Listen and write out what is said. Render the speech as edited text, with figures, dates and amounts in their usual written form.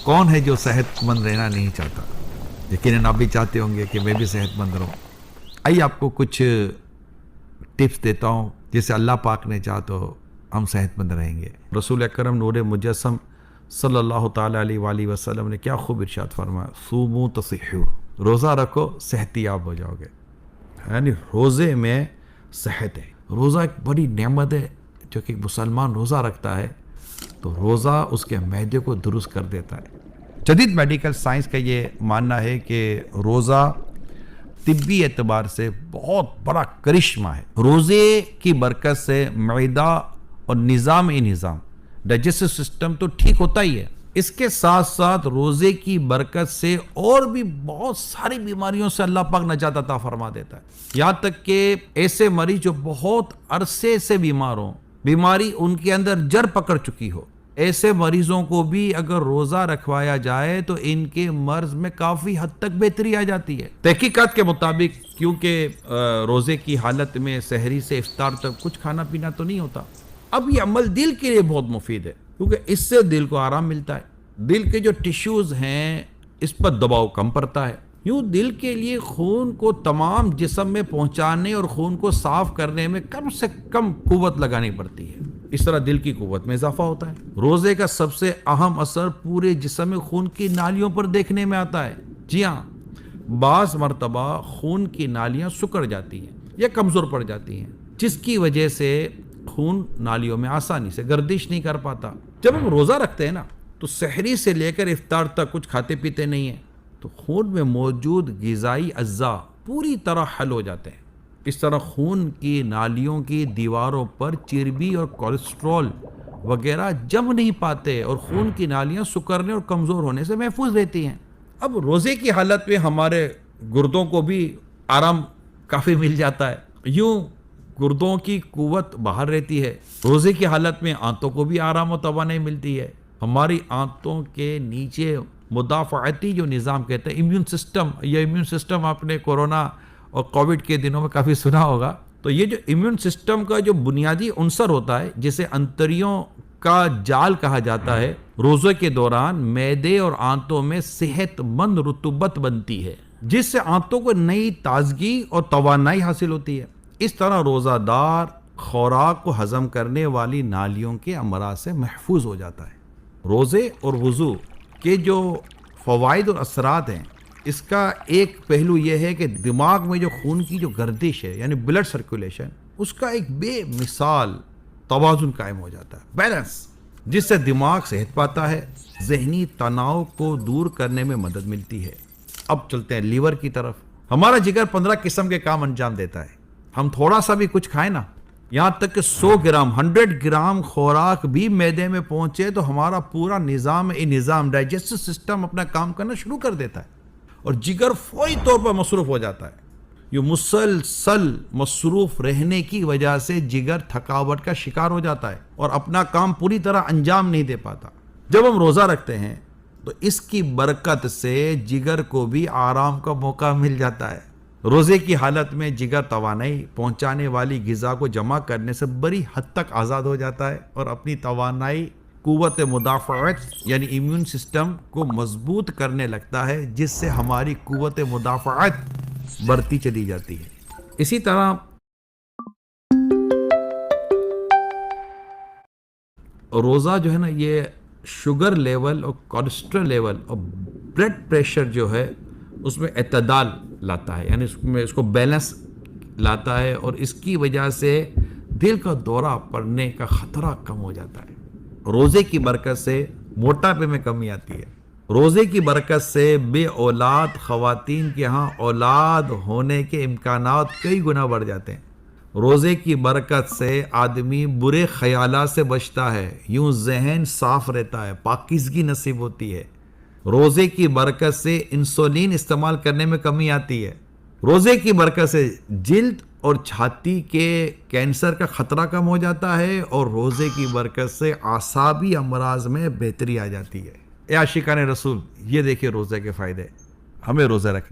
کون ہے جو صحت مند رہنا نہیں چاہتا؟ یقیناً آپ بھی چاہتے ہوں گے کہ میں بھی صحت مند رہوں۔ آئیے آپ کو کچھ ٹپس دیتا ہوں جس سے اللہ پاک نے چاہا تو ہم صحت مند رہیں گے۔ رسول اکرم نور مجسم صلی اللہ تعالیٰ علیہ وآلہ وسلم نے کیا خوب ارشاد فرمایا، صوموا تصحوا، روزہ رکھو صحت یاب ہو جاؤ گے۔ یعنی روزے میں صحت ہے۔ روزہ ایک بڑی نعمت ہے، جو کہ مسلمان روزہ رکھتا ہے تو روزہ اس کے معدے کو درست کر دیتا ہے۔ جدید میڈیکل سائنس کا یہ ماننا ہے کہ روزہ طبی اعتبار سے بہت بڑا کرشمہ ہے۔ روزے کی برکت سے معدہ اور نظام ڈائجسٹو سسٹم تو ٹھیک ہوتا ہی ہے، اس کے ساتھ ساتھ روزے کی برکت سے اور بھی بہت ساری بیماریوں سے اللہ پاک نجات عطا فرما دیتا ہے۔ یہاں تک کہ ایسے مریض جو بہت عرصے سے بیمار ہوں، بیماری ان کے اندر جڑ پکڑ چکی ہو، ایسے مریضوں کو بھی اگر روزہ رکھوایا جائے تو ان کے مرض میں کافی حد تک بہتری آ جاتی ہے۔ تحقیقات کے مطابق کیونکہ روزے کی حالت میں سحری سے افطار تک کچھ کھانا پینا تو نہیں ہوتا، اب یہ عمل دل کے لیے بہت مفید ہے، کیونکہ اس سے دل کو آرام ملتا ہے۔ دل کے جو ٹیشوز ہیں اس پر دباؤ کم پڑتا ہے۔ یوں دل کے لیے خون کو تمام جسم میں پہنچانے اور خون کو صاف کرنے میں کم سے کم قوت لگانی پڑتی ہے، اس طرح دل کی قوت میں اضافہ ہوتا ہے۔ روزے کا سب سے اہم اثر پورے جسم میں خون کی نالیوں پر دیکھنے میں آتا ہے۔ جی ہاں، بعض مرتبہ خون کی نالیاں سکڑ جاتی ہیں یا کمزور پڑ جاتی ہیں، جس کی وجہ سے خون نالیوں میں آسانی سے گردش نہیں کر پاتا۔ جب ہم روزہ رکھتے ہیں نا تو سحری سے لے کر افطار تک کچھ کھاتے پیتے نہیں ہیں، تو خون میں موجود غذائی اجزاء پوری طرح حل ہو جاتے ہیں۔ اس طرح خون کی نالیوں کی دیواروں پر چربی اور کولیسٹرول وغیرہ جم نہیں پاتے اور خون کی نالیاں سکڑنے اور کمزور ہونے سے محفوظ رہتی ہیں۔ اب روزے کی حالت میں ہمارے گردوں کو بھی آرام کافی مل جاتا ہے، یوں گردوں کی قوت باہر رہتی ہے۔ روزے کی حالت میں آنتوں کو بھی آرام و توانائی ملتی ہے۔ ہماری آنتوں کے نیچے مدافعتی جو نظام کہتے ہیں امیون سسٹم، یہ امیون سسٹم آپ نے کورونا اور کووڈ کے دنوں میں کافی سنا ہوگا، تو یہ جو امیون سسٹم کا جو بنیادی عنصر ہوتا ہے جسے انتریوں کا جال کہا جاتا ہے، روزے کے دوران معدے اور آنتوں میں صحت مند رطوبت بنتی ہے، جس سے آنتوں کو نئی تازگی اور توانائی حاصل ہوتی ہے۔ اس طرح روزہ دار خوراک کو ہضم کرنے والی نالیوں کے امراض سے محفوظ ہو جاتا ہے۔ روزے اور وضو کے جو فوائد اور اثرات ہیں، اس کا ایک پہلو یہ ہے کہ دماغ میں جو خون کی جو گردش ہے یعنی بلڈ سرکولیشن، اس کا ایک بے مثال توازن قائم ہو جاتا ہے، بیلنس، جس سے دماغ صحت پاتا ہے، ذہنی تناؤ کو دور کرنے میں مدد ملتی ہے۔ اب چلتے ہیں لیور کی طرف۔ ہمارا جگر 15 قسم کے کام انجام دیتا ہے۔ ہم تھوڑا سا بھی کچھ کھائیں نا، یہاں تک کہ 100 گرام خوراک بھی معدے میں پہنچے تو ہمارا پورا نظام ڈائجسٹو سسٹم اپنا کام کرنا شروع کر دیتا ہے اور جگر فوری طور پر مصروف ہو جاتا ہے۔ یہ مسلسل مصروف رہنے کی وجہ سے جگر تھکاوٹ کا شکار ہو جاتا ہے اور اپنا کام پوری طرح انجام نہیں دے پاتا۔ جب ہم روزہ رکھتے ہیں تو اس کی برکت سے جگر کو بھی آرام کا موقع مل جاتا ہے۔ روزے کی حالت میں جگر توانائی پہنچانے والی غذا کو جمع کرنے سے بڑی حد تک آزاد ہو جاتا ہے اور اپنی توانائی قوت مدافعت یعنی امیون سسٹم کو مضبوط کرنے لگتا ہے، جس سے ہماری قوت مدافعت بڑھتی چلی جاتی ہے۔ اسی طرح روزہ جو ہے نا، یہ شوگر لیول اور کولیسٹرول لیول اور بلڈ پریشر جو ہے اس میں اعتدال لاتا ہے، یعنی اس کو بیلنس لاتا ہے، اور اس کی وجہ سے دل کا دورہ پڑنے کا خطرہ کم ہو جاتا ہے۔ روزے کی برکت سے موٹاپے میں کمی آتی ہے۔ روزے کی برکت سے بے اولاد خواتین کے ہاں اولاد ہونے کے امکانات کئی گنا بڑھ جاتے ہیں۔ روزے کی برکت سے آدمی برے خیالات سے بچتا ہے، یوں ذہن صاف رہتا ہے، پاکیزگی نصیب ہوتی ہے۔ روزے کی برکت سے انسولین استعمال کرنے میں کمی آتی ہے۔ روزے کی برکت سے جلد اور چھاتی کے کینسر کا خطرہ کم ہو جاتا ہے، اور روزے کی برکت سے اعصابی امراض میں بہتری آ جاتی ہے۔ اے عاشقان رسول، یہ دیکھیں روزے کے فائدے، ہمیں روزہ رکھنا